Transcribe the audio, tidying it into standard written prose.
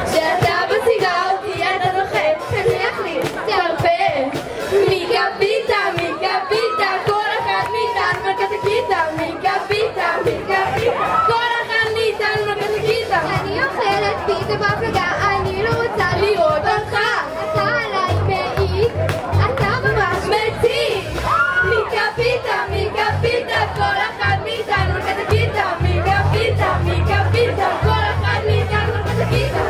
כשאתה בסירה אותי אתה דוחף, תניח לי, תרפה. מיקה פיתה, מיקה פיתה, כל אחד ניתן מלכת הכיתה. מיקה פיתה, מיקה פיתה, כל אחד ניתן מלכת הכיתה. אני אוכלת פיתה בהפלגה, אני לא רוצה לראות אותך. אתה עליי מעיק, אתה ממש מציק. מיקה פיתה, מיקה פיתה, כל אחד ניתן מלכת הכיתה. מיקה פיתה, מיקה פיתה, כל אחד ניתן מלכת הכיתה.